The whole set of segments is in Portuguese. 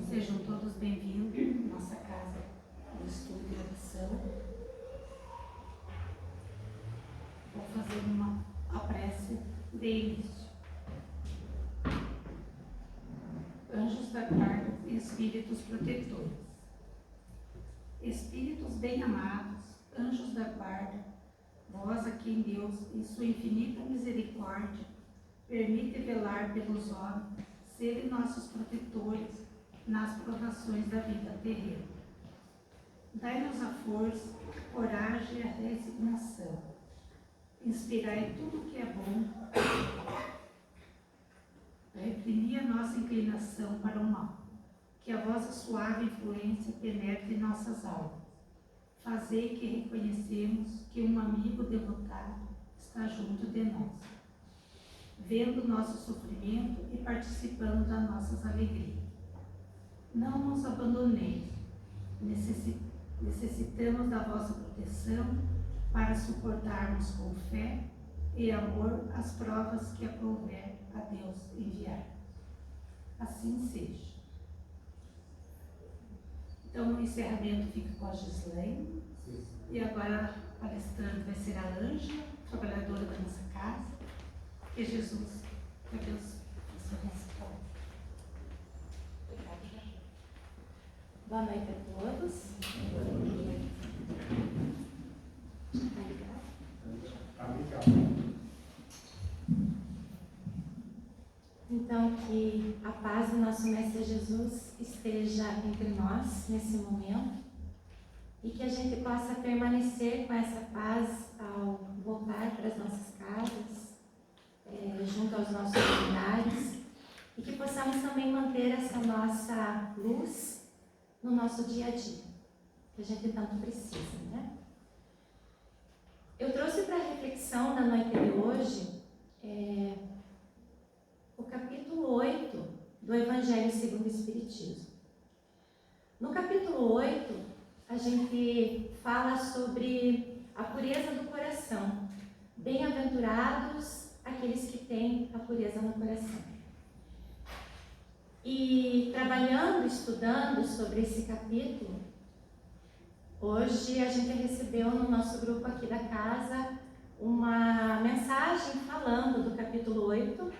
Sejam todos bem-vindos à nossa casa de estudo e oração. Vou fazer a prece de início. Anjos da guarda e espíritos protetores. Espíritos bem-amados, anjos da guarda, vós a quem Deus, em sua infinita misericórdia, permite velar pelos homens, serem nossos protetores nas provações da vida terrena. Dai-nos a força, a coragem e a resignação. Inspirai tudo o que é bom. Reprimir a nossa inclinação para o mal. Que a vossa suave influência penetre em nossas almas. Fazei que reconhecemos que um amigo devotado está junto de nós, vendo nosso sofrimento e participando das nossas alegrias. Não nos abandoneis, necessitamos da vossa proteção para suportarmos com fé e amor as provas que aprouver a Deus enviar. Assim seja. Então, o encerramento fica com a Gislaine. E agora a palestrante vai ser a Ângela, trabalhadora da nossa casa. Que Jesus, que Deus abençoe. Boa noite a todos. Então, que a paz do nosso Mestre Jesus esteja entre nós nesse momento e que a gente possa permanecer com essa paz ao voltar para as nossas casas, junto aos nossos familiares, e que possamos também manter essa nossa luz no nosso dia a dia, que a gente tanto precisa, né? Eu trouxe para a reflexão da noite de hoje o capítulo 8 do Evangelho segundo o Espiritismo. No capítulo 8, a gente fala sobre a pureza do coração. Bem-aventurados aqueles que têm a pureza no coração. E trabalhando, estudando sobre esse capítulo, hoje a gente recebeu no nosso grupo aqui da casa uma mensagem falando do capítulo 8,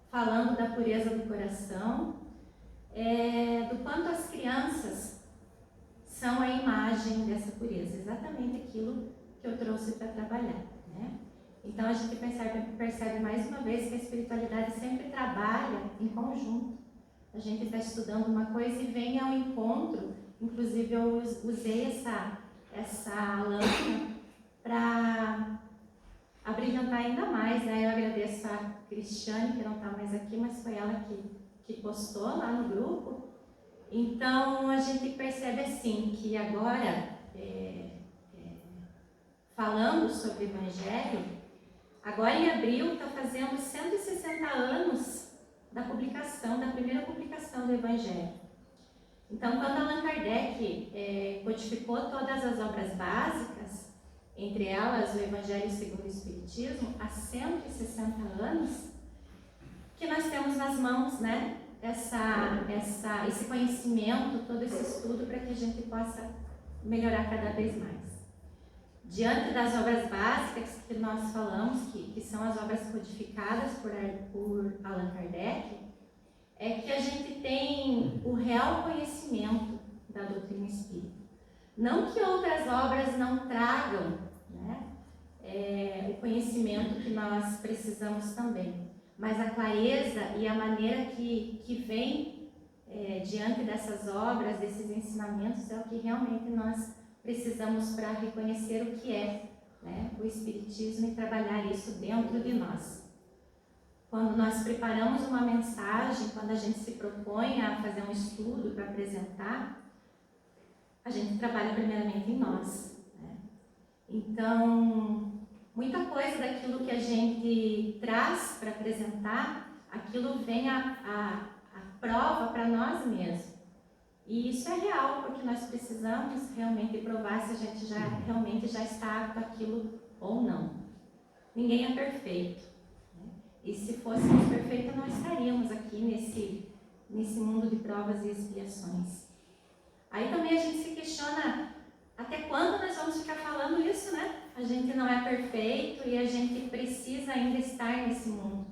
falando da pureza do coração, do quanto as crianças são a imagem dessa pureza, exatamente aquilo que eu trouxe para trabalhar, né? Então a gente percebe mais uma vez que a espiritualidade sempre trabalha em conjunto. A gente está estudando uma coisa e vem ao encontro. Inclusive eu usei essa lâmpada para abrilhantar ainda mais, né? Eu agradeço a Cristiane, que não está mais aqui, mas foi ela que postou lá no grupo. Então a gente percebe assim que agora, falando sobre o Evangelho, agora em abril está fazendo 160 anos da primeira publicação do Evangelho. Então, quando Allan Kardec codificou todas as obras básicas, entre elas o Evangelho segundo o Espiritismo, há 160 anos, que nós temos nas mãos, né, esse conhecimento, todo esse estudo, para que a gente possa melhorar cada vez mais. Diante das obras básicas que nós falamos, que são as obras codificadas por Allan Kardec, é que a gente tem o real conhecimento da doutrina espírita. Não que outras obras não tragam, né, o conhecimento que nós precisamos também, mas a clareza e a maneira que vem diante dessas obras, desses ensinamentos, é o que realmente nós precisamos para reconhecer o que é, né, o Espiritismo e trabalhar isso dentro de nós. Quando nós preparamos uma mensagem, quando a gente se propõe a fazer um estudo para apresentar, a gente trabalha primeiramente em nós, né? Então, muita coisa daquilo que a gente traz para apresentar, aquilo vem a prova para nós mesmos. E isso é real, porque nós precisamos realmente provar se a gente realmente já está apto àquilo ou não. Ninguém é perfeito, né? E se fôssemos perfeitos, nós estaríamos aqui nesse mundo de provas e expiações. Aí também a gente se questiona até quando nós vamos ficar falando isso, né? A gente não é perfeito e a gente precisa ainda estar nesse mundo.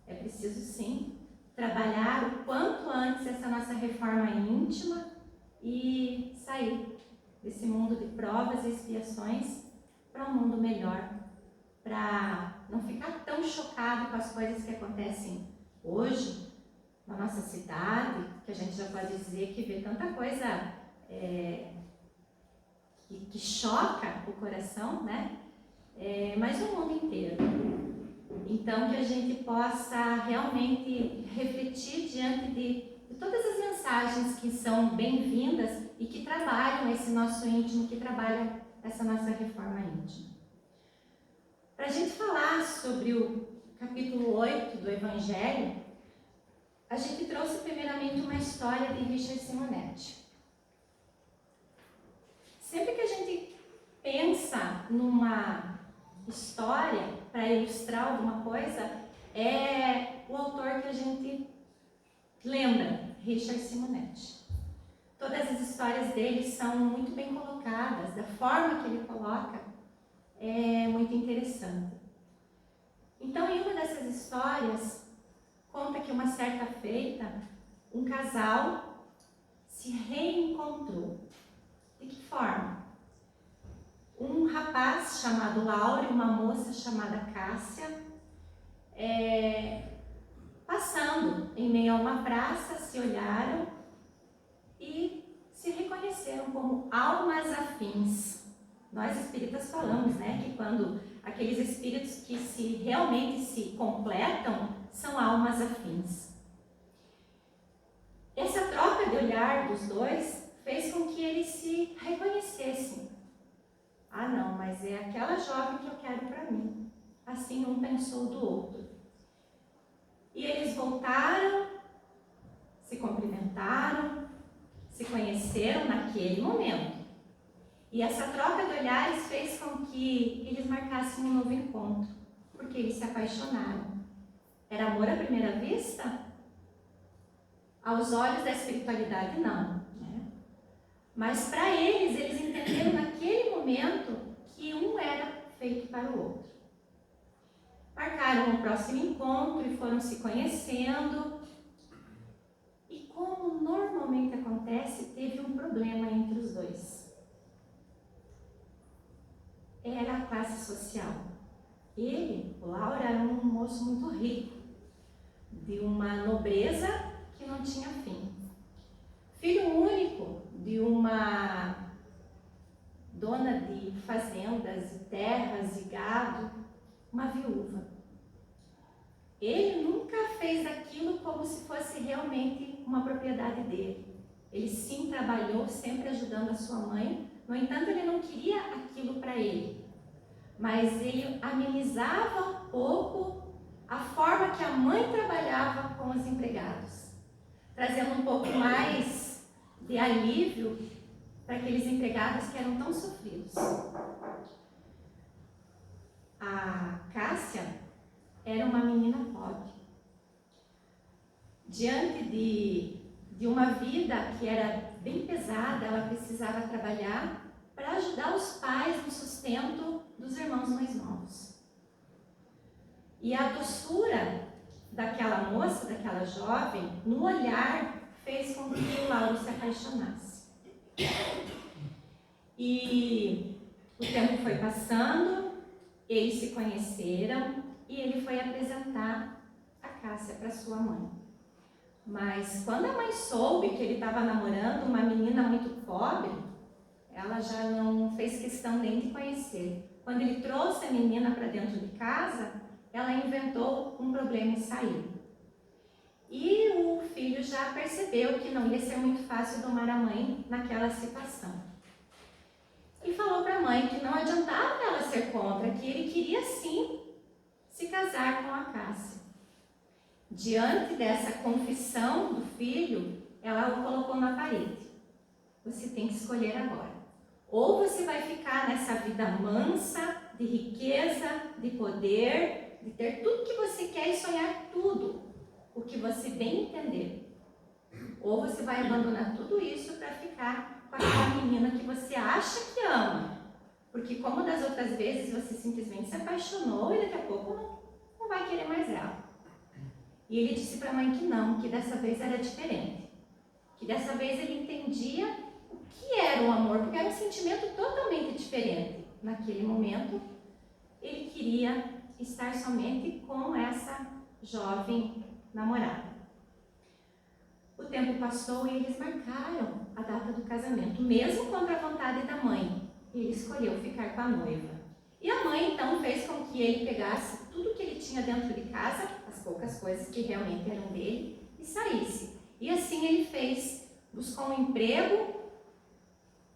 É preciso sim trabalhar o quanto antes essa nossa reforma íntima e sair desse mundo de provas e expiações para um mundo melhor, para não ficar tão chocado com as coisas que acontecem hoje na nossa cidade, que a gente já pode dizer que vê tanta coisa que choca o coração, né? Mas no mundo inteiro. Então, que a gente possa realmente refletir diante de todas as mensagens que são bem-vindas e que trabalham esse nosso íntimo, que trabalham essa nossa reforma íntima. Para a gente falar sobre o capítulo 8 do Evangelho, a gente trouxe primeiramente uma história de Richard Simonetti. Sempre que a gente pensa numa história para ilustrar alguma coisa, é o autor que a gente lembra, Richard Simonetti. Todas as histórias dele são muito bem colocadas, da forma que ele coloca é muito interessante. Então, em uma dessas histórias, conta que uma certa feita, um casal se reencontrou. De que forma? Um rapaz chamado Lauro e uma moça chamada Cássia, passando em meio a uma praça, se olharam e se reconheceram como almas afins. Nós espíritas falamos, né, que quando aqueles espíritos que realmente se completam são almas afins. Essa troca de olhar dos dois fez com que eles se reconhecessem. Ah, não, mas é aquela jovem que eu quero para mim. Assim um pensou do outro. E eles voltaram, se cumprimentaram, se conheceram naquele momento. E essa troca de olhares fez com que eles marcassem um novo encontro, porque eles se apaixonaram. Era amor à primeira vista? Aos olhos da espiritualidade, não. Né? Mas para eles entenderam naquele momento que um era feito para o outro. Marcaram o próximo encontro e foram se conhecendo. E como normalmente acontece, teve um problema entre os dois. Era a classe social. Ele, o Lauro, era um moço muito rico, de uma nobreza que não tinha fim. Filho único de uma dona de fazendas, e terras e gado, uma viúva. Ele nunca fez aquilo como se fosse realmente uma propriedade dele. Ele sim trabalhou, sempre ajudando a sua mãe. No entanto, ele não queria aquilo para ele, mas ele amenizava um pouco a forma que a mãe trabalhava com os empregados, trazendo um pouco mais de alívio para aqueles empregados que eram tão sofridos. A Cássia era uma menina pobre. Diante de uma vida que era bem pesada, ela precisava trabalhar para ajudar os pais no sustento dos irmãos mais novos. E a doçura daquela moça, daquela jovem, no olhar, fez com que o Lauro se apaixonasse. E o tempo foi passando, eles se conheceram e ele foi apresentar a Cássia para sua mãe. Mas quando a mãe soube que ele estava namorando uma menina muito pobre, ela já não fez questão nem de conhecer. Quando ele trouxe a menina para dentro de casa, ela inventou um problema e saiu. E o filho já percebeu que não ia ser muito fácil domar a mãe naquela situação. E falou para a mãe que não adiantava ela ser contra, que ele queria sim se casar com a Cássia. Diante dessa confissão do filho, ela o colocou na parede. Você tem que escolher agora. Ou você vai ficar nessa vida mansa, de riqueza, de poder, de ter tudo que você quer e sonhar tudo, o que você bem entender. Ou você vai abandonar tudo isso para ficar com aquela menina que você acha que ama. Porque como das outras vezes você simplesmente se apaixonou e daqui a pouco não vai querer mais ela. E ele disse para a mãe que não, que dessa vez era diferente. Que dessa vez ele entendia o que era o amor, porque era um sentimento totalmente diferente. Naquele momento, ele queria estar somente com essa jovem namorada. O tempo passou e eles marcaram a data do casamento, mesmo contra a vontade da mãe. Ele escolheu ficar com a noiva. E a mãe então fez com que ele pegasse tudo que ele tinha dentro de casa, as poucas coisas que realmente eram dele, e saísse. E assim ele fez, buscou um emprego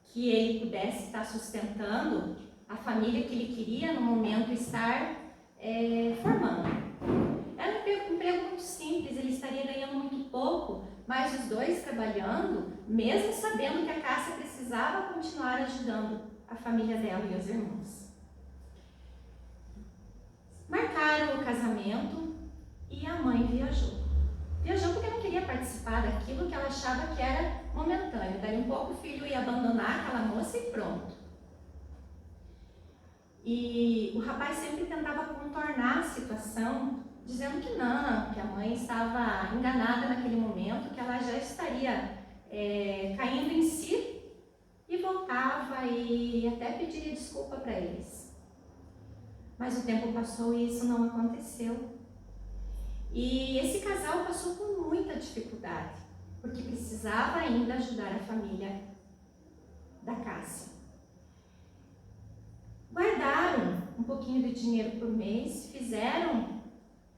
que ele pudesse estar sustentando a família que ele queria no momento estar formando. Era um emprego muito simples, ele estaria ganhando muito pouco, mas os dois trabalhando, mesmo sabendo que a Cássia precisava continuar ajudando a família dela e os irmãos. Marcaram o casamento e a mãe viajou. Viajou porque não queria participar daquilo que ela achava que era momentâneo. Daí um pouco o filho ia abandonar aquela moça e pronto. E o rapaz sempre tentava contornar a situação, dizendo que não, que a mãe estava enganada naquele momento, que ela já estaria caindo em si, e voltava e até pediria desculpa para eles. Mas o tempo passou e isso não aconteceu. E esse casal passou por muita dificuldade, porque precisava ainda ajudar a família da Cássia. Guardaram um pouquinho de dinheiro por mês, fizeram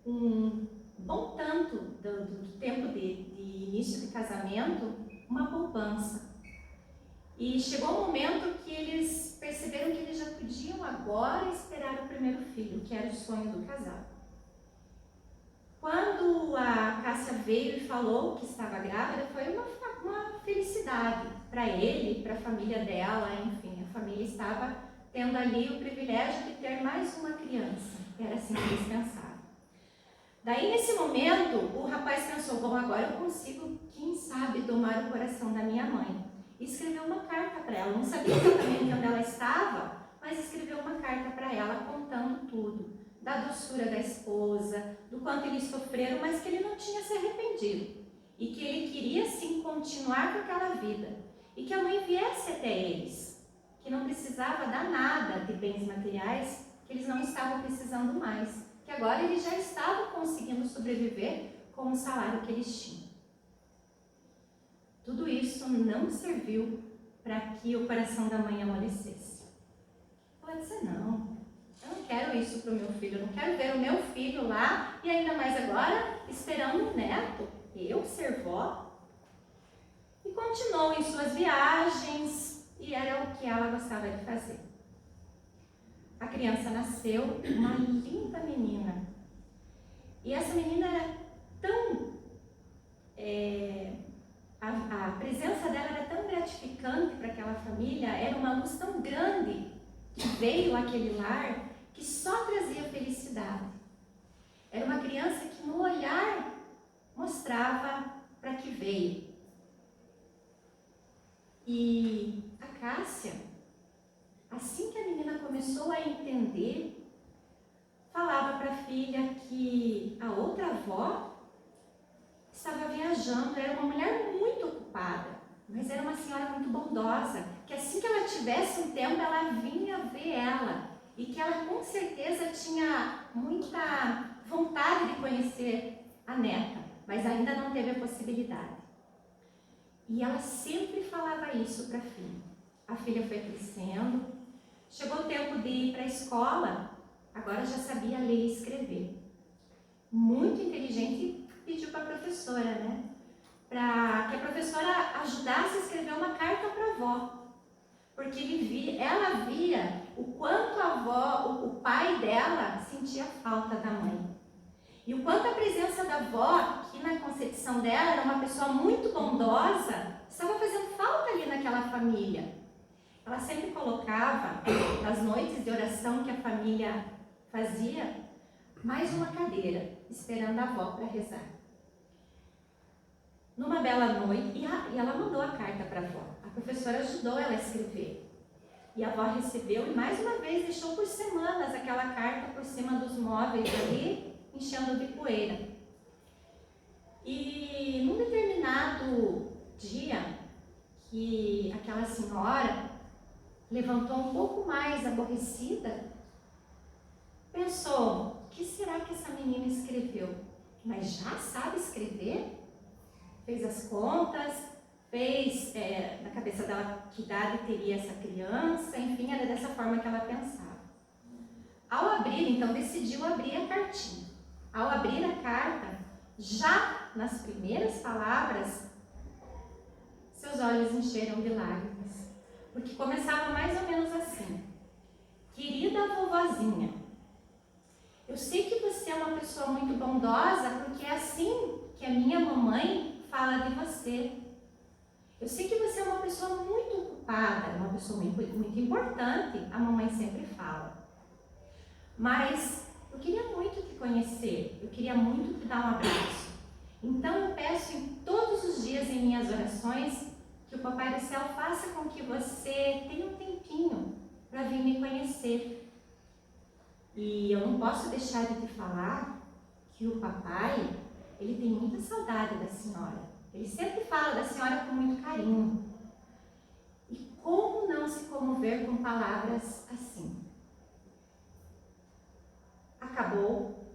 um bom tanto do tempo de início de casamento, uma poupança. E chegou um momento que eles perceberam que eles já podiam agora esperar o primeiro filho, que era o sonho do casal. Quando a Cássia veio e falou que estava grávida, foi uma felicidade para ele, para a família dela, enfim, a família estava tendo ali o privilégio de ter mais uma criança. Era assim que eles pensavam. Daí, nesse momento, o rapaz pensou, bom, agora eu consigo, quem sabe, domar o coração da minha mãe. E escreveu uma carta para ela. Não sabia exatamente onde ela estava, mas escreveu uma carta para ela contando tudo. Da doçura da esposa, do quanto eles sofreram, mas que ele não tinha se arrependido. E que ele queria, sim, continuar com aquela vida. E que a mãe viesse até eles. Que não precisava dar nada de bens materiais, que eles não estavam precisando mais. Que agora eles já estavam conseguindo sobreviver com o salário que eles tinham. Tudo isso não serviu para que o coração da mãe amolecesse. Ela disse, não, eu não quero isso para o meu filho, eu não quero ver o meu filho lá, e ainda mais agora, esperando um neto, eu ser vó. E continuou em suas viagens, e era o que ela gostava de fazer. A criança nasceu, uma linda menina. E essa menina era tão... A presença dela era tão gratificante para aquela família, era uma luz tão grande que veio àquele lar, que só trazia felicidade. Era uma criança que no olhar mostrava para que veio. E a Cássia, assim que a menina começou a entender, falava para a filha que a outra avó estava viajando, era uma mulher muito ocupada, mas era uma senhora muito bondosa, que assim que ela tivesse um tempo, ela vinha ver ela, e que ela com certeza tinha muita vontade de conhecer a neta, mas ainda não teve a possibilidade. E ela sempre falava isso para a filha. A filha foi crescendo, chegou o tempo de ir para a escola, agora já sabia ler e escrever. Muito inteligente, pediu para a professora, né? Para que a professora ajudasse a escrever uma carta para a avó. Porque ela via o quanto a avó, o pai dela sentia falta da mãe. E o quanto a presença da avó, que na concepção dela era uma pessoa muito bondosa, estava fazendo falta ali naquela família. Ela sempre colocava, nas noites de oração que a família fazia, mais uma cadeira, esperando a avó para rezar. numa bela noite, e ela mandou a carta para a avó. A professora ajudou ela a escrever. E a avó recebeu e mais uma vez deixou por semanas aquela carta por cima dos móveis ali, enchendo de poeira. E num determinado dia, que aquela senhora levantou um pouco mais aborrecida, pensou: o que será que essa menina escreveu? Mas já sabe escrever? Fez as contas, fez na cabeça dela que idade teria essa criança, enfim, era dessa forma que ela pensava. Ao abrir, então, decidiu abrir a cartinha. Ao abrir a carta, já nas primeiras palavras, seus olhos encheram de lágrimas, porque começava mais ou menos assim: querida vovozinha, eu sei que você é uma pessoa muito bondosa, porque é assim que a minha mamãe fala de você. Eu sei que você é uma pessoa muito ocupada, uma pessoa muito importante, a mamãe sempre fala. Mas eu queria muito te conhecer, eu queria muito te dar um abraço. Então eu peço em todos os dias em minhas orações que o Papai do Céu faça com que você tenha um tempinho para vir me conhecer. E eu não posso deixar de te falar que o papai, ele tem muita saudade da senhora. Ele sempre fala da senhora com muito carinho. E como não se comover com palavras assim? Acabou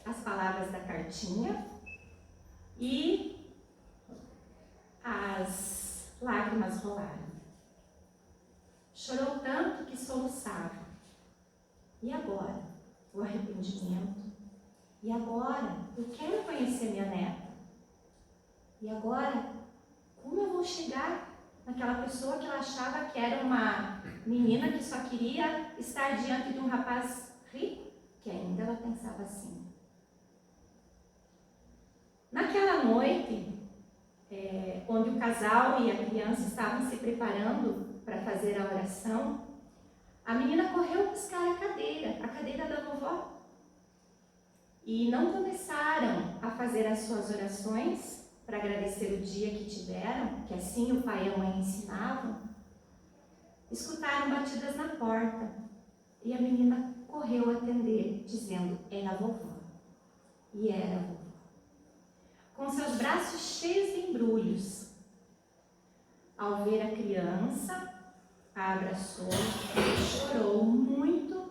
as palavras da cartinha e as lágrimas rolaram. Chorou tanto que soluçava. E agora? O arrependimento. E agora? Eu quero conhecer minha neta. E agora? Como eu vou chegar naquela pessoa que ela achava que era uma menina que só queria estar diante de um rapaz rico? Que ainda ela pensava assim. Naquela noite, onde o casal e a criança estavam se preparando para fazer a oração, a menina correu buscar a cadeira da vovó. E não começaram a fazer as suas orações para agradecer o dia que tiveram, que assim o pai e a mãe ensinavam. Escutaram batidas na porta e a menina correu atender, dizendo: é a vovó. E era a vovó. Com seus braços cheios de embrulhos. Ao ver a criança, a abraçou, chorou muito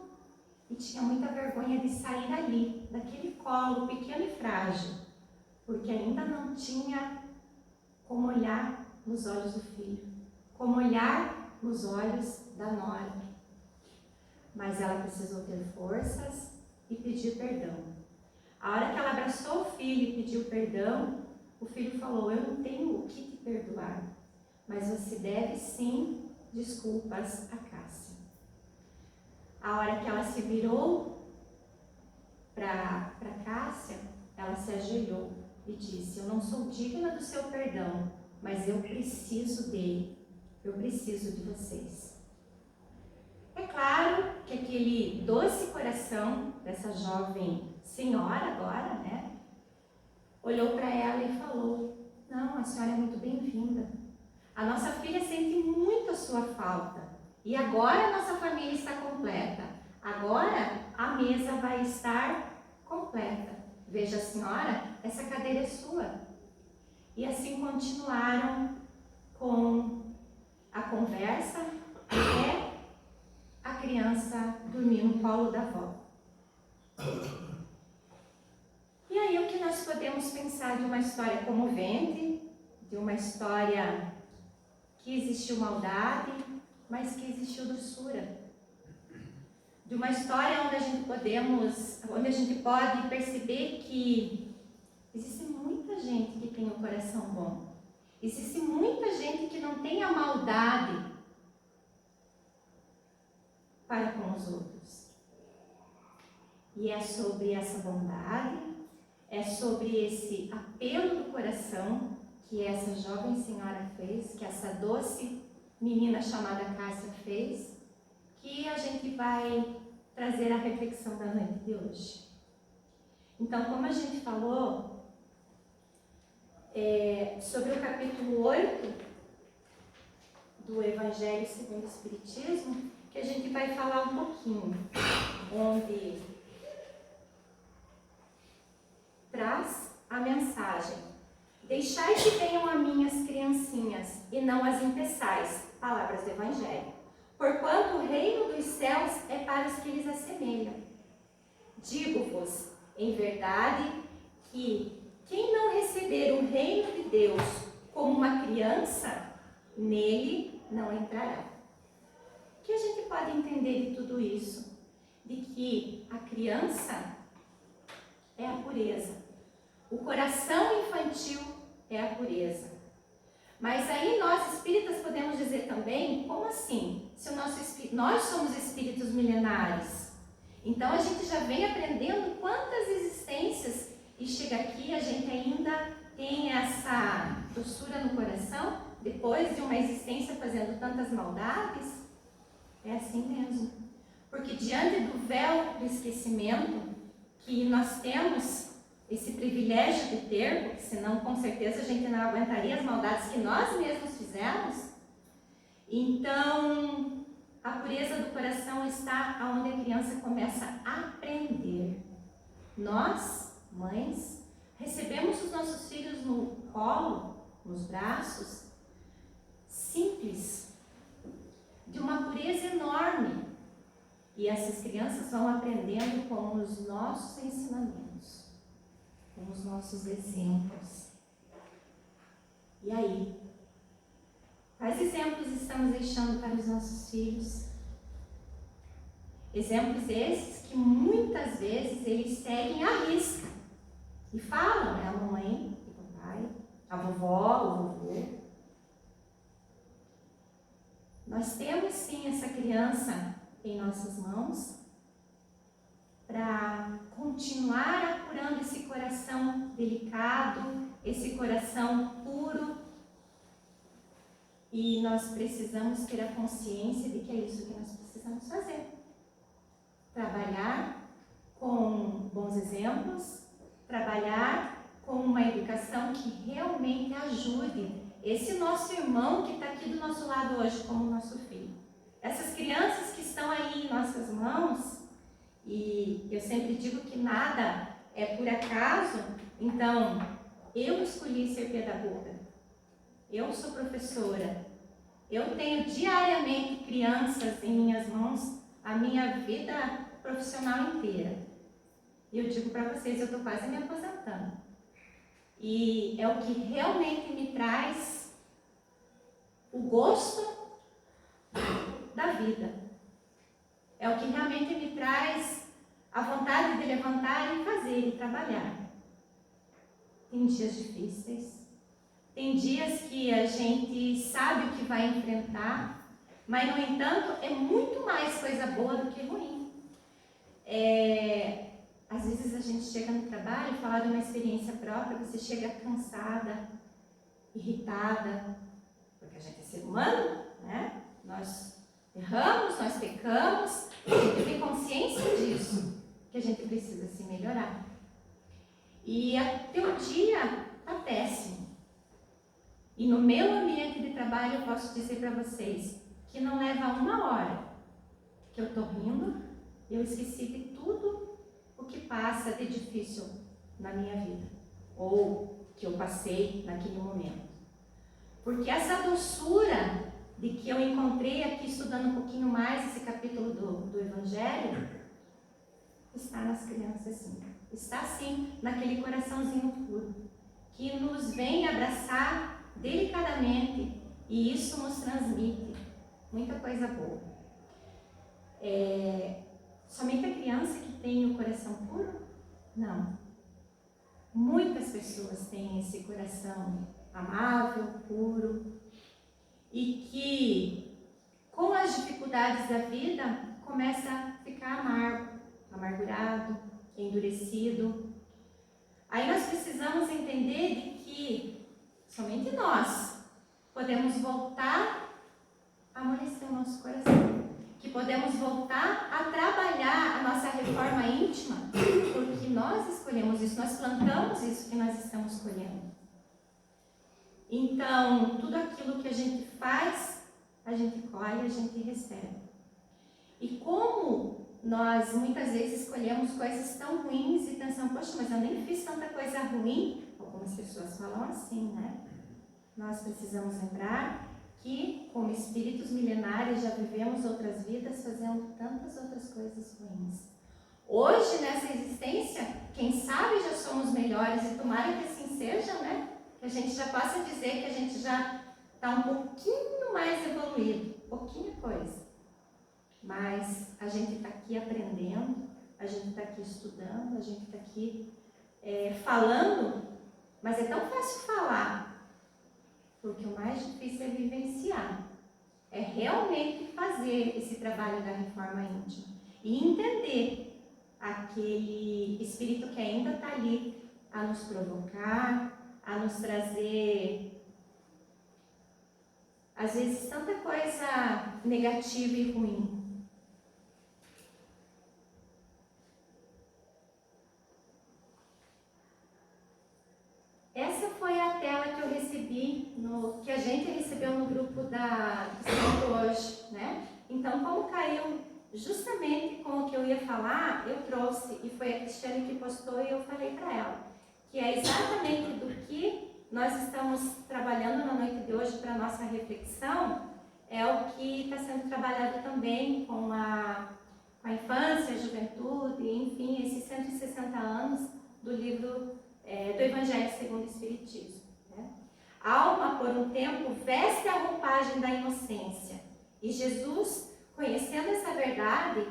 e tinha muita vergonha de sair dali, daquele colo pequeno e frágil, porque ainda não tinha como olhar nos olhos do filho, como olhar nos olhos da nora. Mas ela precisou ter forças e pedir perdão. A hora que ela abraçou o filho e pediu perdão, o filho falou: eu não tenho o que te perdoar, mas você deve sim desculpas a Cássia. A hora que ela se virou para Cássia, ela se ajoelhou e disse: eu não sou digna do seu perdão, mas eu preciso dele, eu preciso de vocês. É claro que aquele doce coração dessa jovem senhora agora, né, olhou para ela e falou: não, a senhora é muito bem-vinda. A nossa filha sente muito a sua falta. E agora a nossa família está completa. Agora a mesa vai estar completa. Veja, a senhora, essa cadeira é sua. E assim continuaram com a conversa até a criança dormir no colo da avó. E aí o que nós podemos pensar de uma história comovente, de uma história que existiu maldade, mas que existiu doçura. De uma história onde a gente pode perceber que existe muita gente que tem um coração bom. Existe muita gente que não tem a maldade para com os outros. E é sobre essa bondade, é sobre esse apelo do coração que essa jovem senhora fez, que essa doce menina chamada Cássia fez, que a gente vai trazer a reflexão da noite de hoje. Então, como a gente falou, sobre o capítulo 8 do Evangelho segundo o Espiritismo, que a gente vai falar um pouquinho, onde traz a mensagem: deixai que venham a mim as criancinhas, e não as impeçais, palavras do Evangelho, porquanto o reino dos céus é para os que lhes assemelham. Digo-vos, em verdade, que quem não receber o reino de Deus como uma criança, nele não entrará. O que a gente pode entender de tudo isso? De que a criança é a pureza. O coração infantil é a pureza. Mas aí nós espíritas podemos dizer também, como assim? Se nós somos espíritos milenares, então a gente já vem aprendendo quantas existências e chega aqui a gente ainda tem essa doçura no coração, depois de uma existência fazendo tantas maldades. É assim mesmo. Porque diante do véu do esquecimento que nós temos esse privilégio de ter, porque senão com certeza a gente não aguentaria as maldades que nós mesmos fizemos. Então, a pureza do coração está onde a criança começa a aprender. Nós, mães, recebemos os nossos filhos no colo, nos braços, simples, de uma pureza enorme. E essas crianças vão aprendendo com os nossos ensinamentos, com os nossos exemplos. E aí? Quais exemplos estamos deixando para os nossos filhos? Exemplos esses que muitas vezes eles seguem à risca e falam, né? A mamãe, o papai, a vovó, o vovô. Nós temos sim essa criança em nossas mãos para continuar apurando esse coração delicado, esse coração puro. E nós precisamos ter a consciência de que é isso que nós precisamos fazer. Trabalhar com bons exemplos, trabalhar com uma educação que realmente ajude esse nosso irmão que está aqui do nosso lado hoje como nosso filho. Essas crianças que estão aí em nossas mãos, e eu sempre digo que nada é por acaso, então eu escolhi ser pedagoga, eu sou professora, eu tenho diariamente crianças em minhas mãos a minha vida profissional inteira. E eu digo para vocês, eu estou quase me aposentando. E é o que realmente me traz o gosto da vida. É o que realmente me traz a vontade de levantar e fazer e trabalhar. Tem dias difíceis, tem dias que a gente sabe o que vai enfrentar, mas, no entanto, é muito mais coisa boa do que ruim. Às vezes a gente chega no trabalho, falar de uma experiência própria, você chega cansada, irritada, porque a gente é ser humano, né? Nós erramos, nós pecamos, a gente tem consciência disso, que a gente precisa se melhorar. E até o dia está péssimo. E no meu ambiente de trabalho eu posso dizer para vocês que não leva uma hora que eu estou rindo, eu esqueci de tudo o que passa de difícil na minha vida, ou que eu passei naquele momento. Porque essa doçura de que eu encontrei aqui estudando um pouquinho mais esse capítulo do Evangelho, está nas crianças sim. Está sim naquele coraçãozinho puro, que nos vem abraçar delicadamente, e isso nos transmite muita coisa boa. Somente a criança que tem o coração puro? Não. Muitas pessoas têm esse coração amável, puro, e que com as dificuldades da vida começa a ficar amargo, amargurado, endurecido. Aí nós precisamos entender de que somente nós podemos voltar a amolecer o nosso coração, que podemos voltar a trabalhar a nossa reforma íntima, porque nós escolhemos isso, nós plantamos isso que nós estamos colhendo. Então, tudo aquilo que a gente faz, a gente colhe, a gente recebe. E como nós muitas vezes escolhemos coisas tão ruins e pensamos, poxa, mas eu nem fiz tanta coisa ruim. Algumas pessoas falam assim, né? Nós precisamos lembrar que, como espíritos milenares, já vivemos outras vidas fazendo tantas outras coisas ruins. Hoje, nessa existência, quem sabe já somos melhores e tomara que assim seja, né? Que a gente já possa dizer que a gente já está um pouquinho mais evoluído, pouquinha coisa. Mas a gente está aqui aprendendo, a gente está aqui estudando, a gente está aqui falando, mas é tão fácil falar, porque o mais difícil é vivenciar. É realmente fazer esse trabalho da reforma íntima e entender aquele espírito que ainda está ali a nos provocar, a nos trazer, às vezes, tanta coisa negativa e ruim. Essa foi a tela que eu recebi, que a gente recebeu no grupo do centro hoje, né? Então, como caiu justamente com o que eu ia falar, eu trouxe, e foi a Cristiane que postou e eu falei para ela, que é exatamente do que nós estamos trabalhando na noite de hoje para a nossa reflexão, é o que está sendo trabalhado também com a infância, a juventude, enfim, esses 160 anos do livro do Evangelho segundo o Espiritismo. Né? Alma, por um tempo, veste a roupagem da inocência. E Jesus, conhecendo essa verdade,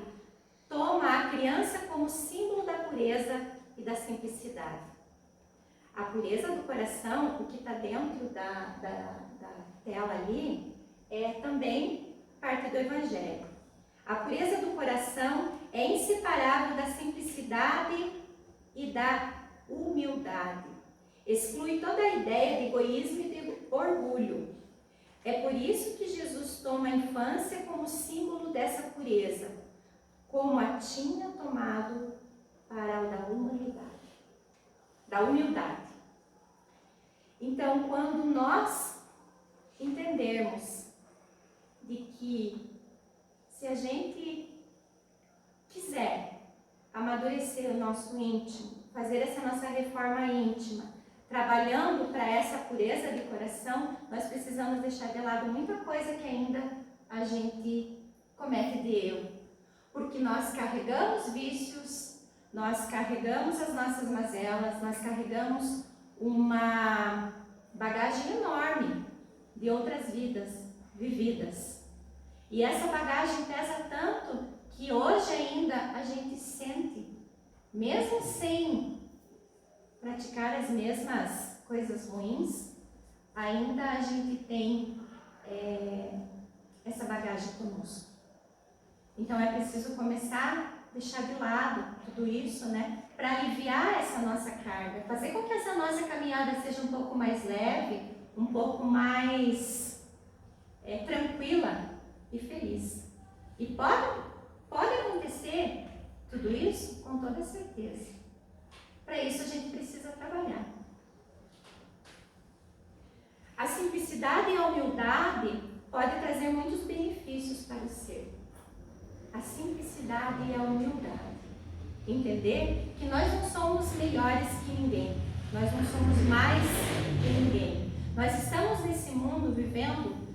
toma a criança como símbolo da pureza e da simplicidade. A pureza do coração, o que está dentro da tela ali, é também parte do Evangelho. A pureza do coração é inseparável da simplicidade e da humildade. Exclui toda a ideia de egoísmo e de orgulho. É por isso que Jesus toma a infância como símbolo dessa pureza, como a tinha tomado para o da humildade. Então, quando nós entendermos de que se a gente quiser amadurecer o nosso íntimo, fazer essa nossa reforma íntima, trabalhando para essa pureza de coração, nós precisamos deixar de lado muita coisa que ainda a gente comete de erro. Porque nós carregamos vícios, nós carregamos as nossas mazelas, nós carregamos uma bagagem enorme de outras vidas vividas. E essa bagagem pesa tanto que hoje ainda a gente sente, mesmo sem praticar as mesmas coisas ruins, ainda a gente tem essa bagagem conosco. Então é preciso começar a deixar de lado tudo isso, né? Para aliviar essa nossa carga, fazer com que essa nossa caminhada seja um pouco mais leve, um pouco mais tranquila e feliz. E pode acontecer tudo isso com toda certeza. Para isso a gente precisa trabalhar. A simplicidade e a humildade podem trazer muitos benefícios para o ser. A simplicidade e a humildade. Entender que nós não somos melhores que ninguém. Nós não somos mais que ninguém. Nós estamos nesse mundo vivendo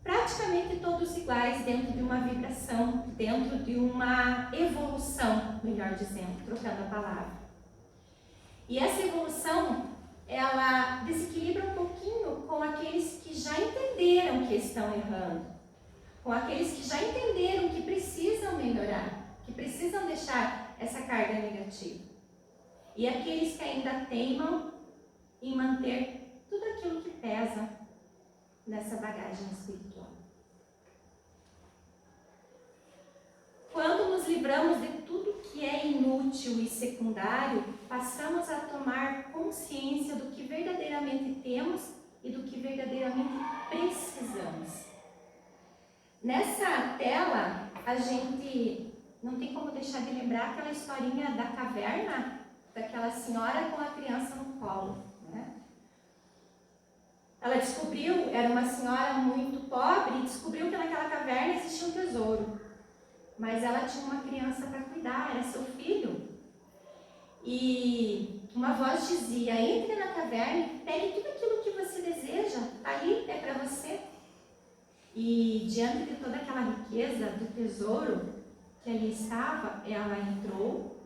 praticamente todos iguais, dentro de uma vibração, dentro de uma evolução, melhor dizendo, trocando a palavra. E essa evolução, ela desequilibra um pouquinho com aqueles que já entenderam que estão errando, com aqueles que já entenderam que precisam melhorar, que precisam deixar essa carga negativa. E aqueles que ainda teimam em manter tudo aquilo que pesa nessa bagagem espiritual. Quando nos livramos de tudo que é inútil e secundário, passamos a tomar consciência do que verdadeiramente temos e do que verdadeiramente precisamos. Nessa tela, a gente não tem como deixar de lembrar aquela historinha da caverna, daquela senhora com a criança no colo, né? ela descobriu, era uma senhora muito pobre, e descobriu que naquela caverna existia um tesouro. Mas ela tinha uma criança para cuidar, era seu filho. E uma voz dizia: entre na caverna e pegue tudo aquilo que você deseja, está ali, é para você. E diante de toda aquela riqueza do tesouro que ali estava, ela entrou,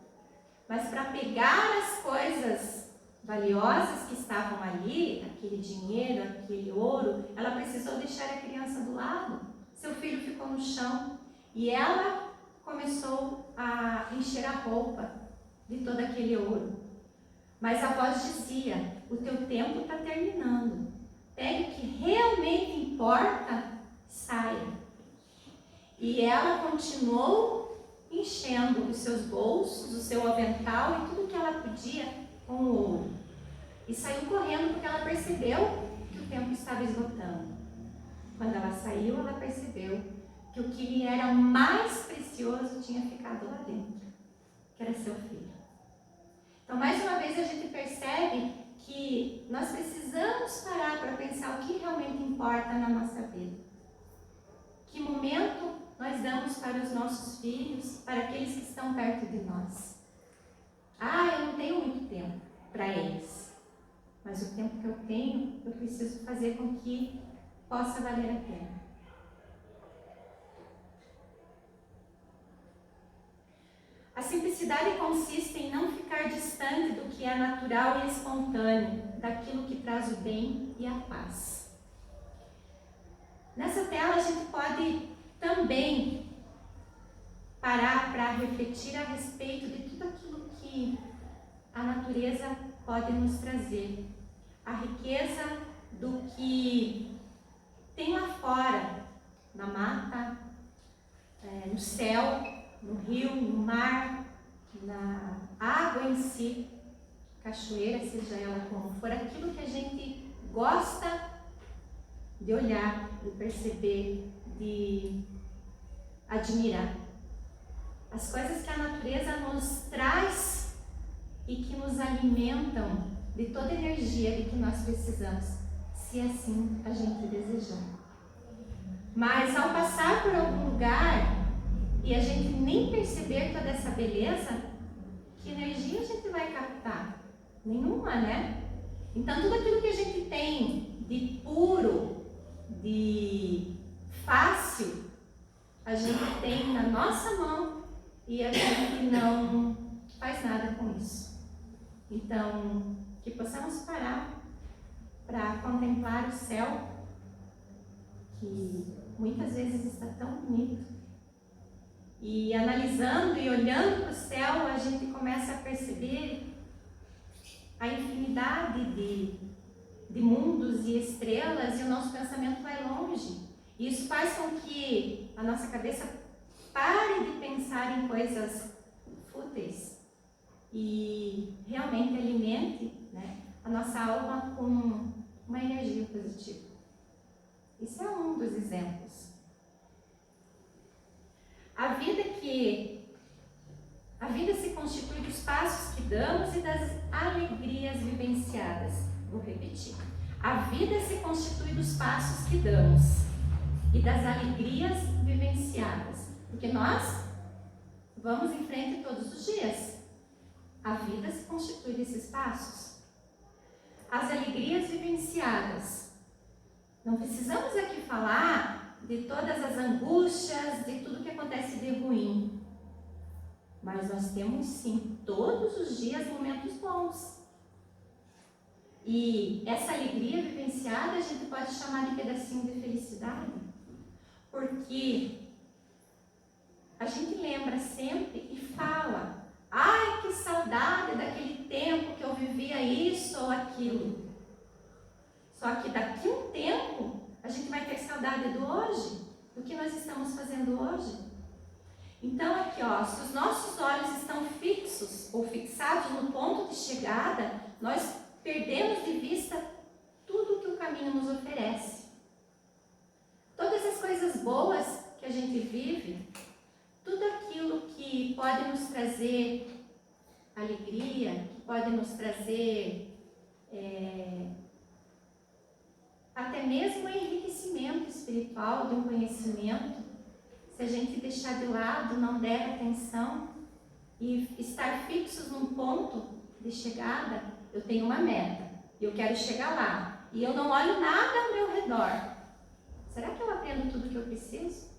mas para pegar as coisas valiosas que estavam ali, aquele dinheiro, aquele ouro, ela precisou deixar a criança do lado. Seu filho ficou no chão e ela começou a encher a roupa de todo aquele ouro. Mas a voz dizia: o teu tempo está terminando, pegue o que realmente importa, saia. E ela continuou enchendo os seus bolsos, o seu avental e tudo que ela podia com o ouro. E saiu correndo porque ela percebeu que o tempo estava esgotando. Quando ela saiu, ela percebeu que o que lhe era mais precioso tinha ficado lá dentro, que era seu filho. Então, mais uma vez, a gente percebe que nós precisamos parar para pensar o que realmente importa na nossa vida. Que momento nós damos para os nossos filhos, para aqueles que estão perto de nós? Eu não tenho muito tempo para eles, mas o tempo que eu tenho, eu preciso fazer com que possa valer a pena. A simplicidade consiste em não ficar distante do que é natural e espontâneo, daquilo que traz o bem e a paz. Nessa tela a gente pode também parar para refletir a respeito de tudo aquilo que a natureza pode nos trazer. A riqueza do que tem lá fora, na mata, no céu, no rio, no mar, na água em si, cachoeira, seja ela como for, aquilo que a gente gosta de olhar, de perceber, de admirar. As coisas que a natureza nos traz e que nos alimentam de toda a energia de que nós precisamos, se assim a gente desejar. Mas ao passar por algum lugar e a gente nem perceber toda essa beleza, que energia a gente vai captar? Nenhuma, né? Então tudo aquilo que a gente tem de puro, de fácil, a gente tem na nossa mão e a gente não faz nada com isso. Então, que possamos parar para contemplar o céu, que muitas vezes está tão bonito. E analisando e olhando para o céu, a gente começa a perceber a infinidade de mundos e estrelas, e o nosso pensamento vai longe. E isso faz com que a nossa cabeça pare de pensar em coisas fúteis e realmente alimente, né, a nossa alma com uma energia positiva. Isso é um dos exemplos. A vida se constitui dos passos que damos e das alegrias vivenciadas. Vou repetir. A vida se constitui dos passos que damos e das alegrias vivenciadas. Porque nós vamos em frente todos os dias. A vida se constitui desses passos. As alegrias vivenciadas. Não precisamos aqui falar de todas as angústias, de tudo que acontece de ruim. Mas nós temos sim, todos os dias, momentos bons. E essa alegria vivenciada a gente pode chamar de pedacinho de felicidade. Porque a gente lembra sempre e fala: ai, que saudade daquele tempo que eu vivia isso ou aquilo. Só que daqui a um tempo, a gente vai ter saudade do hoje, do que nós estamos fazendo hoje. Então aqui, se os nossos olhos estão fixos ou fixados no ponto de chegada, nós perdemos de vista tudo que o caminho nos oferece. Todas as coisas boas que a gente vive, tudo aquilo que pode nos trazer alegria, que pode nos trazer até mesmo o enriquecimento espiritual de um conhecimento, se a gente deixar de lado, não der atenção e estar fixos num ponto de chegada, eu tenho uma meta, eu quero chegar lá e eu não olho nada ao meu redor. Será que eu aprendo tudo o que eu preciso?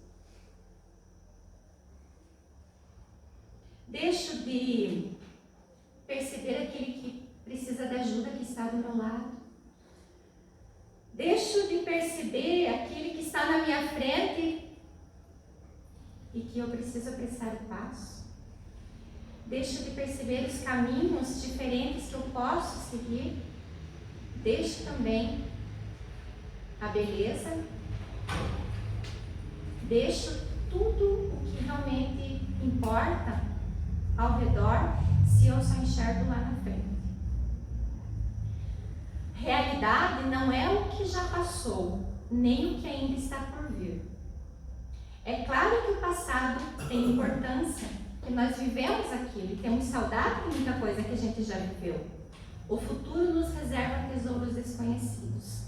Deixo de perceber aquele que precisa de ajuda que está do meu lado. Deixo de perceber aquele que está na minha frente e que eu preciso apressar o passo. Deixo de perceber os caminhos diferentes que eu posso seguir. Deixo também a beleza. Deixo tudo o que realmente importa ao redor se eu só enxergo lá na frente. Realidade não é o que já passou, nem o que ainda está por vir. É claro que o passado tem importância, que nós vivemos aquilo e temos saudade de muita coisa que a gente já viveu. O futuro nos reserva tesouros desconhecidos.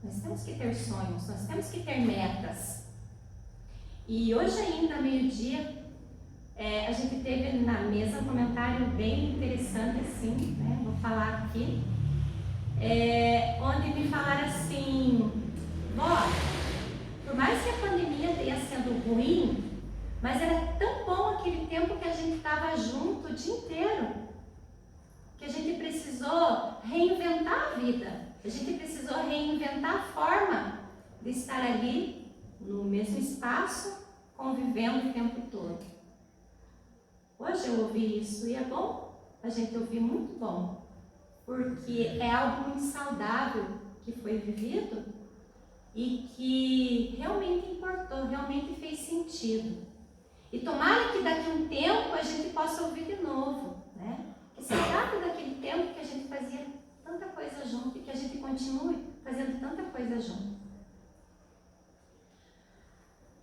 Nós temos que ter sonhos, nós temos que ter metas. E hoje ainda, meio-dia, a gente teve na mesa um comentário bem interessante, assim, né? Vou falar aqui. Onde me falaram assim: ó, por mais que a pandemia tenha sido ruim, mas era tão bom aquele tempo que a gente estava junto o dia inteiro, que a gente precisou reinventar a vida, a gente precisou reinventar a forma de estar ali no mesmo espaço, convivendo o tempo todo. Hoje eu ouvi isso e é bom a gente ouvir, muito bom, porque é algo muito saudável que foi vivido e que realmente importou, realmente fez sentido. E tomara que daqui a um tempo a gente possa ouvir de novo, né? Que se trata daquele tempo que a gente fazia tanta coisa junto e que a gente continue fazendo tanta coisa junto.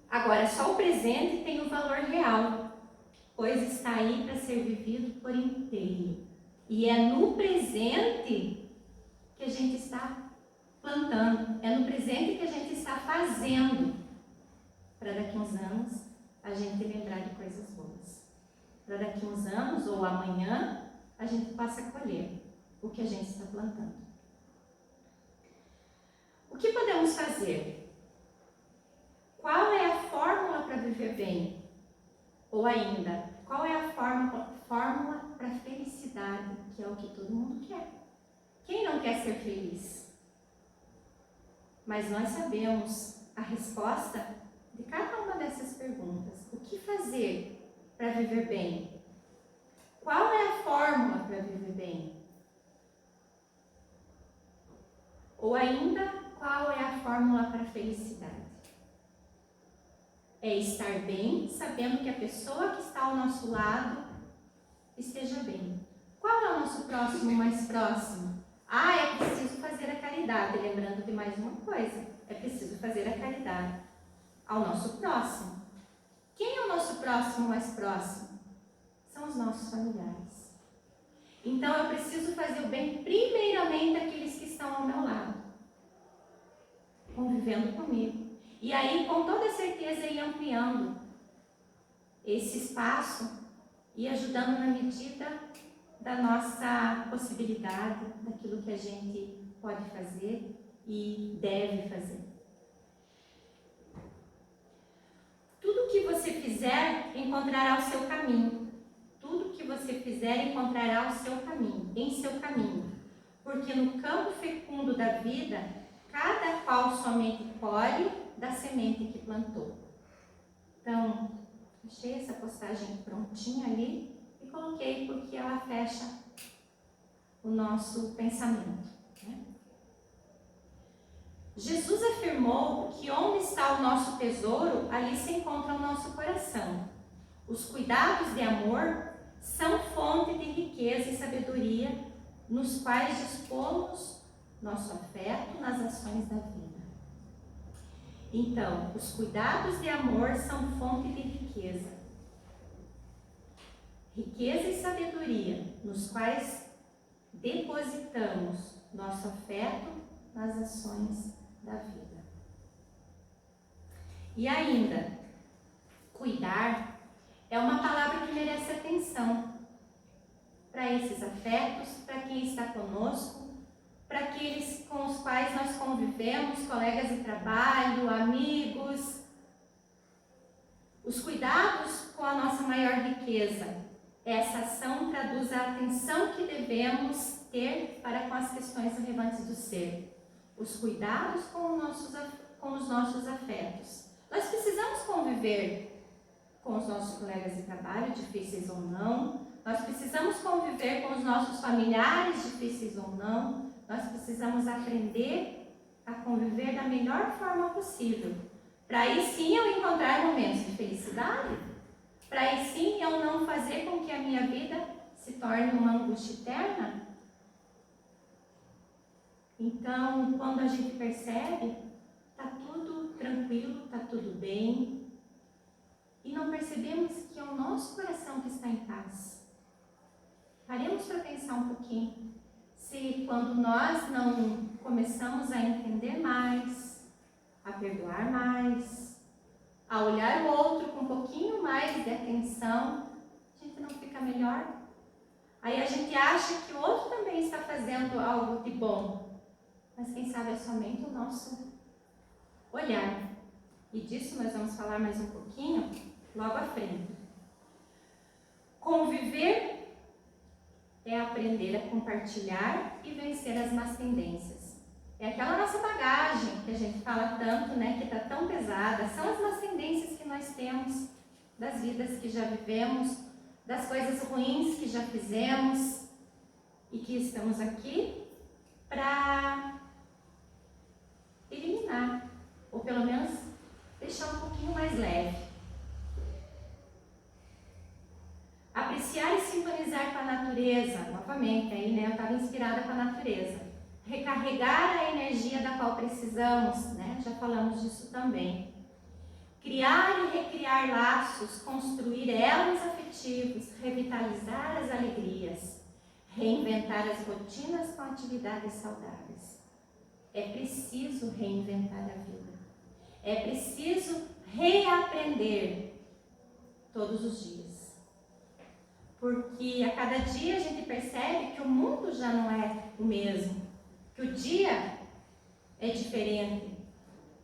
Agora, só o presente tem o valor real, pois está aí para ser vivido por inteiro. E é no presente que a gente está plantando, é no presente que a gente está fazendo, para daqui a uns anos a gente lembrar de coisas boas. Para daqui a uns anos ou amanhã a gente possa colher o que a gente está plantando. O que podemos fazer? Qual é a fórmula para viver bem? Ou ainda, qual é a fórmula para a felicidade, que é o que todo mundo quer? Quem não quer ser feliz? Mas nós sabemos a resposta de cada uma dessas perguntas. O que fazer para viver bem? Qual é a fórmula para viver bem? Ou ainda, qual é a fórmula para a felicidade? É estar bem, sabendo que a pessoa que está ao nosso lado esteja bem. Qual é o nosso próximo mais próximo? É preciso fazer a caridade. Lembrando de mais uma coisa, é preciso fazer a caridade ao nosso próximo. Quem é o nosso próximo mais próximo? São os nossos familiares. Então eu preciso fazer o bem primeiramente àqueles que estão ao meu lado, convivendo comigo. E aí, com toda certeza, ir ampliando esse espaço e ajudando na medida da nossa possibilidade, daquilo que a gente pode fazer e deve fazer. Tudo que você fizer encontrará o seu caminho. Tudo que você fizer encontrará o seu caminho, em seu caminho. Porque no campo fecundo da vida, cada qual somente colhe da semente que plantou. Então, deixei essa postagem prontinha ali e coloquei porque ela fecha o nosso pensamento, né? Jesus afirmou que onde está o nosso tesouro, ali se encontra o nosso coração. Os cuidados de amor são fonte de riqueza e sabedoria, nos quais dispomos nosso afeto nas ações da vida. Então, os cuidados de amor são fonte de riqueza. Riqueza e sabedoria, nos quais depositamos nosso afeto nas ações da vida. E ainda, cuidar é uma palavra que merece atenção para esses afetos, para quem está conosco, para aqueles com os quais nós convivemos, colegas de trabalho, amigos. Os cuidados com a nossa maior riqueza. Essa ação traduz a atenção que devemos ter para com as questões relevantes do ser. Os cuidados com os nossos afetos. Nós precisamos conviver com os nossos colegas de trabalho, difíceis ou não. Nós precisamos conviver com os nossos familiares, difíceis ou não. Nós precisamos aprender a conviver da melhor forma possível. Para aí sim eu encontrar momentos de felicidade. Para aí sim eu não fazer com que a minha vida se torne uma angústia eterna. Então, quando a gente percebe, está tudo tranquilo, está tudo bem, e não percebemos que é o nosso coração que está em paz. Paremos para pensar um pouquinho. Se quando nós não começamos a entender mais, a perdoar mais, a olhar o outro com um pouquinho mais de atenção, a gente não fica melhor? Aí a gente acha que o outro também está fazendo algo de bom, mas quem sabe é somente o nosso olhar. E disso nós vamos falar mais um pouquinho logo à frente. Conviver é aprender a compartilhar e vencer as más tendências. É aquela nossa bagagem que a gente fala tanto, né, que está tão pesada. São as más tendências que nós temos, das vidas que já vivemos, das coisas ruins que já fizemos e que estamos aqui para eliminar, ou pelo menos deixar um pouquinho mais leve. Apreciar e sintonizar com a natureza, novamente, aí, né, eu estava inspirada com a natureza. Recarregar a energia da qual precisamos, né, já falamos disso também. Criar e recriar laços, construir elos afetivos, revitalizar as alegrias, reinventar as rotinas com atividades saudáveis. É preciso reinventar a vida. É preciso reaprender todos os dias. Porque a cada dia a gente percebe que o mundo já não é o mesmo, que o dia é diferente,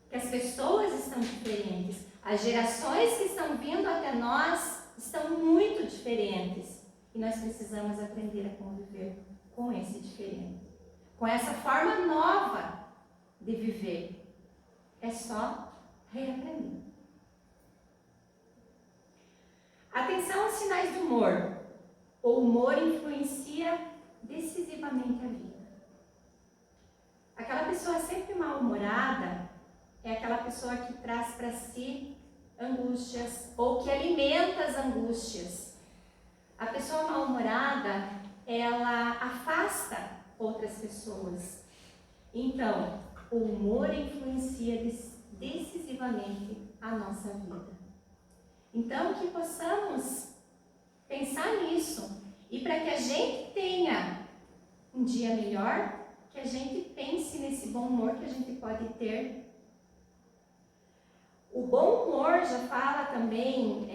que as pessoas estão diferentes, as gerações que estão vindo até nós estão muito diferentes e nós precisamos aprender a conviver com esse diferente, com essa forma nova de viver. É só reaprender. Atenção aos sinais do humor. O humor influencia decisivamente a vida. Aquela pessoa sempre mal-humorada é aquela pessoa que traz para si angústias ou que alimenta as angústias. A pessoa mal-humorada, ela afasta outras pessoas. Então, o humor influencia decisivamente a nossa vida. Então, que possamos pensar nisso. E para que a gente tenha um dia melhor, que a gente pense nesse bom humor que a gente pode ter. O bom humor, já fala também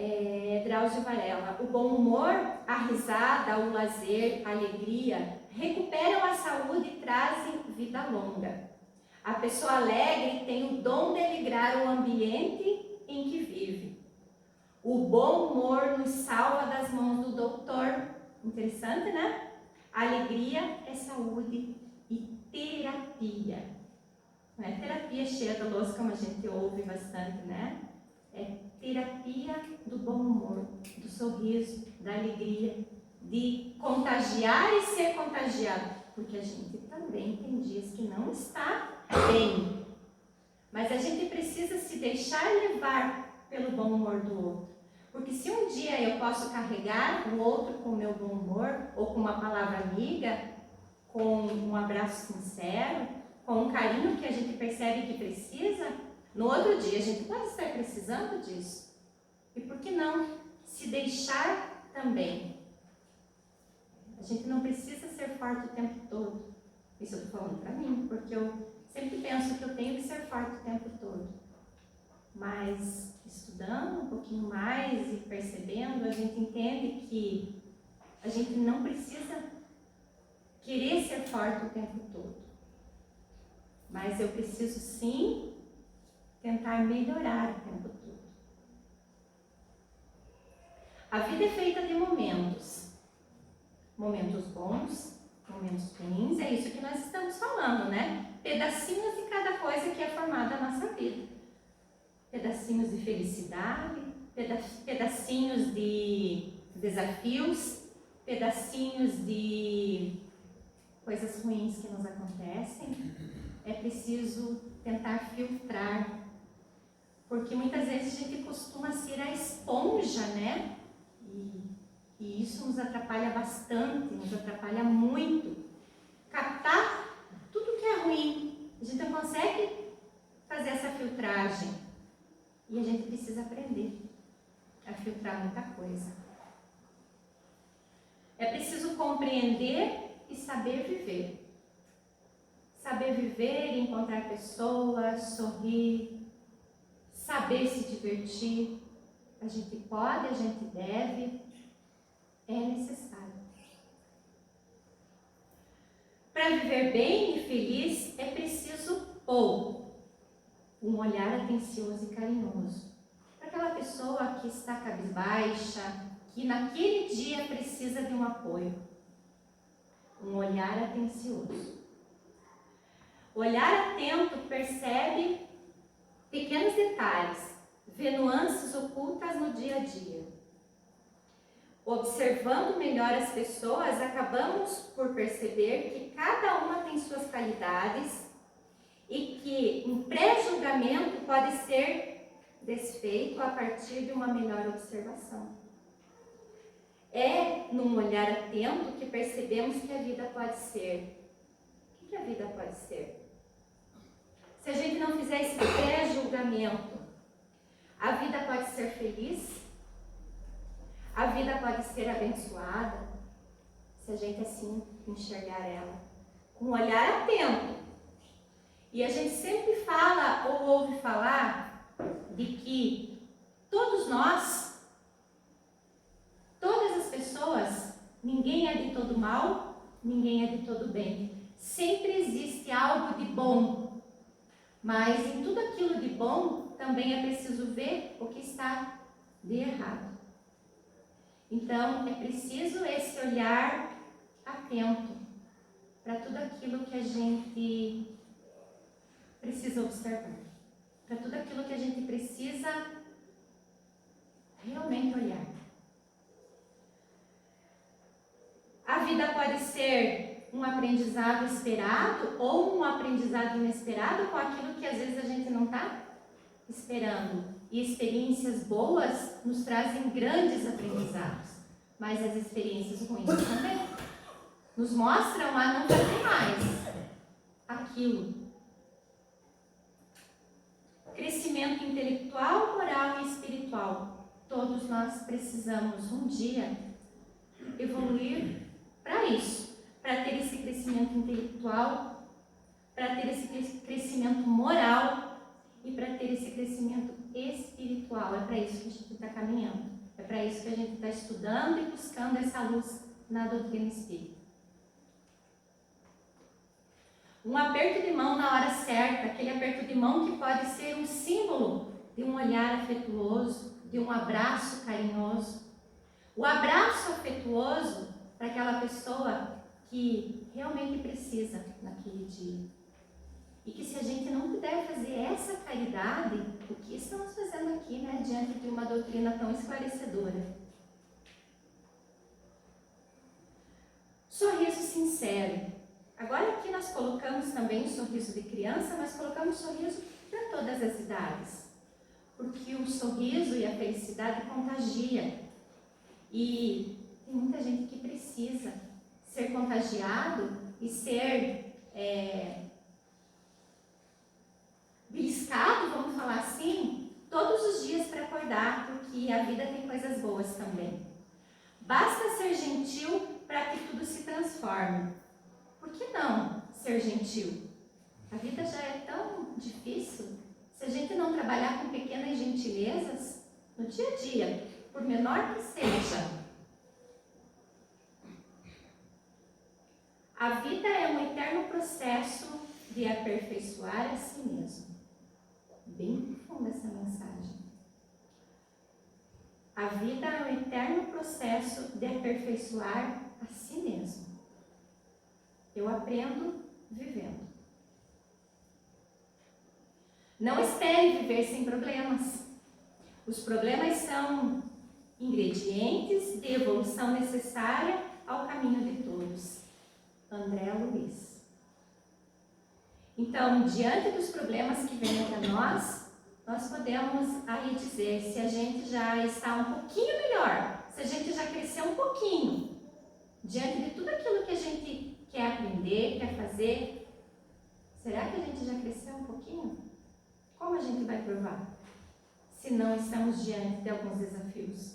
Drauzio Varela, o bom humor, a risada, o lazer, a alegria, recuperam a saúde e trazem vida longa. A pessoa alegre tem o dom de alegrar o ambiente em que vive. O bom humor nos salva das mãos do doutor. Interessante, né? A alegria é saúde e terapia. Não é terapia cheia de luz, como a gente ouve bastante, né? É terapia do bom humor, do sorriso, da alegria, de contagiar e ser contagiado. Porque a gente também tem dias que não está bem. Mas a gente precisa se deixar levar pelo bom humor do outro. Porque se um dia eu posso carregar o outro com o meu bom humor, ou com uma palavra amiga, com um abraço sincero, com um carinho que a gente percebe que precisa, no outro dia a gente pode estar precisando disso. E por que não se deixar também? A gente não precisa ser forte o tempo todo. Isso eu estou falando para mim, porque eu sempre penso que eu tenho que ser forte o tempo todo. Mas estudando um pouquinho mais e percebendo, a gente entende que a gente não precisa querer ser forte o tempo todo. Mas eu preciso sim tentar melhorar o tempo todo. A vida é feita de momentos. Momentos bons, momentos ruins, é isso que nós estamos falando, né? Pedacinhos de cada coisa que é formada a nossa vida. Pedacinhos de felicidade, pedacinhos de desafios, pedacinhos de coisas ruins que nos acontecem. É preciso tentar filtrar, porque muitas vezes a gente costuma ser a esponja, né? E isso nos atrapalha bastante, nos atrapalha muito. Captar tudo que é ruim. A gente não consegue fazer essa filtragem. E a gente precisa aprender a filtrar muita coisa. É preciso compreender e saber viver. Saber viver, encontrar pessoas, sorrir, saber se divertir. A gente pode, a gente deve, é necessário. Para viver bem e feliz é preciso um olhar atencioso e carinhoso. Para aquela pessoa que está cabisbaixa, que naquele dia precisa de um apoio. Um olhar atencioso. O olhar atento percebe pequenos detalhes, vê nuances ocultas no dia a dia. Observando melhor as pessoas, acabamos por perceber que cada uma tem suas qualidades e que um pré-julgamento pode ser desfeito a partir de uma melhor observação. É num olhar atento que percebemos que a vida pode ser. O que a vida pode ser? Se a gente não fizer esse pré-julgamento, a vida pode ser feliz, a vida pode ser abençoada, se a gente assim enxergar ela, com um olhar atento. E a gente sempre fala ou ouve falar de que todos nós, todas as pessoas, ninguém é de todo mal, ninguém é de todo bem. Sempre existe algo de bom. Mas em tudo aquilo de bom, também é preciso ver o que está de errado. Então, é preciso esse olhar atento para tudo aquilo que a gente precisa observar. Para tudo aquilo que a gente precisa realmente olhar. A vida pode ser um aprendizado esperado ou um aprendizado inesperado com aquilo que às vezes a gente não está esperando. E experiências boas nos trazem grandes aprendizados, mas as experiências ruins também nos mostram a não fazer mais aquilo. Crescimento intelectual, moral e espiritual. Todos nós precisamos um dia evoluir para isso. Para ter esse crescimento intelectual, para ter esse crescimento moral e para ter esse crescimento espiritual. É para isso que a gente está caminhando. É para isso que a gente está estudando e buscando essa luz na doutrina espírita. Um aperto de mão na hora certa, aquele aperto de mão que pode ser um símbolo de um olhar afetuoso, de um abraço carinhoso. O abraço afetuoso para aquela pessoa que realmente precisa naquele dia. E que se a gente não puder fazer essa caridade, o que estamos fazendo aqui, né, diante de uma doutrina tão esclarecedora? Sorriso sincero. Agora aqui nós colocamos também o sorriso de criança, mas colocamos sorriso para todas as idades. Porque o sorriso e a felicidade contagia. E tem muita gente que precisa ser contagiado e ser beliscado, vamos falar assim, todos os dias para acordar, porque a vida tem coisas boas também. Basta ser gentil para que tudo se transforme. Por que não ser gentil? A vida já é tão difícil. Se a gente não trabalhar com pequenas gentilezas no dia a dia, por menor que seja, a vida é um eterno processo de aperfeiçoar a si mesmo. Bem profunda essa mensagem. A vida é um eterno processo de aperfeiçoar a si mesmo. Eu aprendo vivendo. Não espere viver sem problemas. Os problemas são ingredientes de evolução necessária ao caminho de todos. André Luiz. Então, diante dos problemas que vêm para nós podemos aí dizer se a gente já está um pouquinho melhor, se a gente já cresceu um pouquinho, diante de tudo aquilo que a gente quer aprender, quer fazer. Será que a gente já cresceu um pouquinho? Como a gente vai provar? Se não estamos diante de alguns desafios.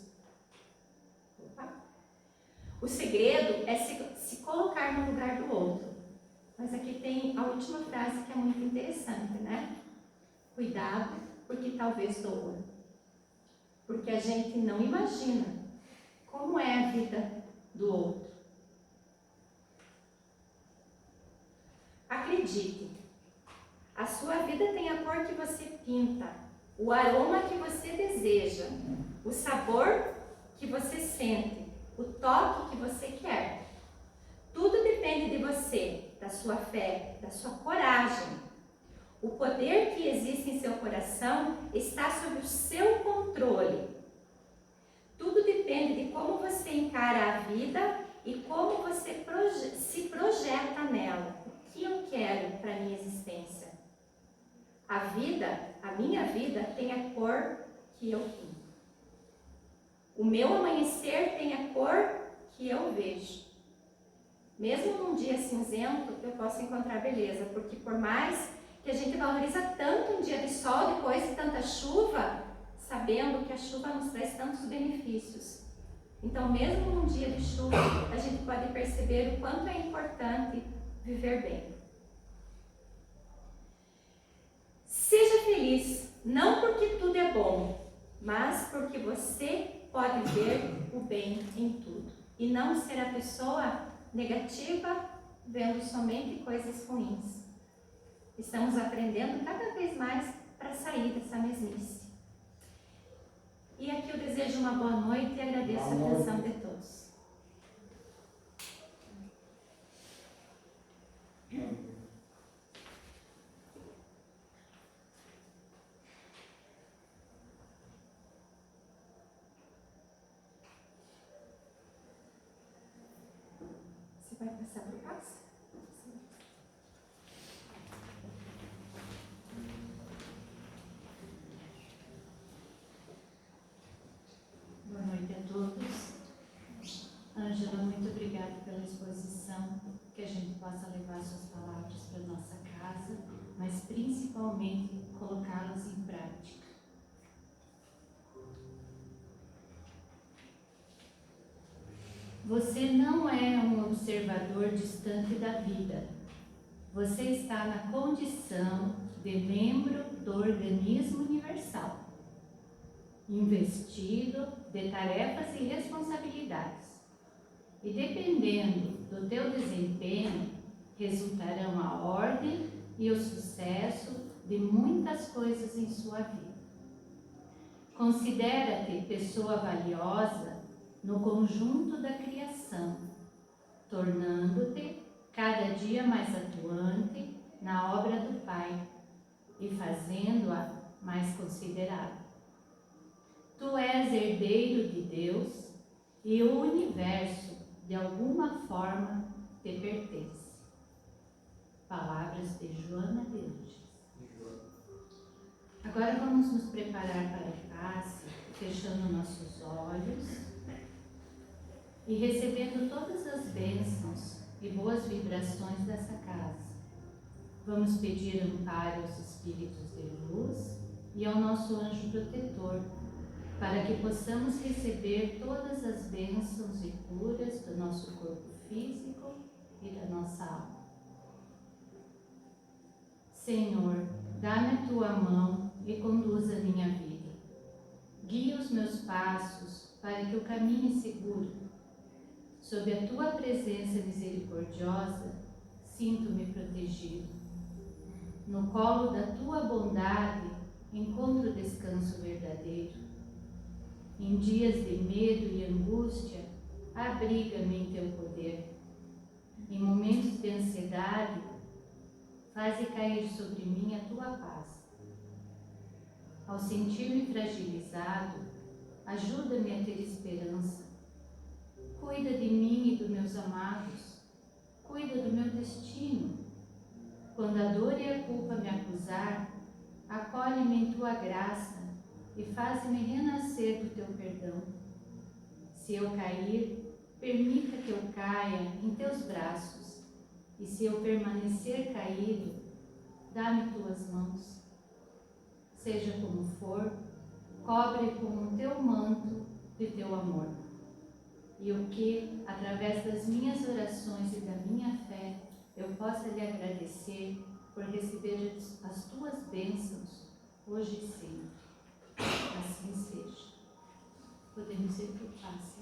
O segredo é se colocar no lugar do outro. Mas aqui tem a última frase que é muito interessante, né? Cuidado, porque talvez doa. Porque a gente não imagina como é a vida do outro. Acredite, a sua vida tem a cor que você pinta, o aroma que você deseja, o sabor que você sente, o toque que você quer. Tudo depende de você, da sua fé, da sua coragem. O poder que existe em seu coração está sob o seu controle. Tudo depende de como você encara a vida e como você se projeta nela. O que eu quero para a minha existência? A vida, a minha vida, tem a cor que eu pinto. O meu amanhecer tem a cor que eu vejo. Mesmo num dia cinzento, eu posso encontrar beleza, porque por mais que a gente valoriza tanto um dia de sol depois de tanta chuva, sabendo que a chuva nos traz tantos benefícios. Então, mesmo num dia de chuva, a gente pode perceber o quanto é importante viver bem. Seja feliz, não porque tudo é bom, mas porque você pode ver o bem em tudo. E não ser a pessoa negativa, vendo somente coisas ruins. Estamos aprendendo cada vez mais para sair dessa mesmice. E aqui eu desejo uma boa noite e agradeço a atenção de todos. Você vai passar por casa? Boa noite a todos. Ângela, muito obrigada pela exposição, que a gente possa levar suas palavras para nossa casa, mas principalmente colocá-las em prática. Você não é um observador distante da vida. Você está na condição de membro do organismo universal, investido de tarefas e responsabilidades. E dependendo do teu desempenho, resultarão a ordem e o sucesso de muitas coisas em sua vida. Considera-te pessoa valiosa no conjunto da criação, tornando-te cada dia mais atuante na obra do Pai e fazendo-a mais considerável. Tu és herdeiro de Deus e o universo, de alguma forma, te pertence. Palavras de Joana de Ângeles. Agora vamos nos preparar para a passe, fechando nossos olhos e recebendo todas as bênçãos e boas vibrações dessa casa. Vamos pedir amparo aos espíritos de luz e ao nosso anjo protetor, para que possamos receber todas as bênçãos e curas do nosso corpo físico e da nossa alma. Senhor, dá-me a tua mão e conduz a minha vida. Guia os meus passos para que eu caminhe seguro. Sob a tua presença misericordiosa, sinto-me protegido. No colo da tua bondade, encontro descanso verdadeiro. Em dias de medo e angústia, abriga-me em teu poder. Em momentos de ansiedade, faze cair sobre mim a tua paz. Ao sentir-me fragilizado, ajuda-me a ter esperança. Cuida de mim e dos meus amados. Cuida do meu destino. Quando a dor e a culpa me acusar, acolhe-me em tua graça e faze-me renascer do teu perdão. Se eu cair, permita que eu caia em teus braços, e se eu permanecer caído, dá-me tuas mãos. Seja como for, cobre com o teu manto de teu amor. E o que, através das minhas orações e da minha fé, eu possa lhe agradecer por receber as tuas bênçãos, hoje e sempre. Assim seja. Podemos ir para o passe.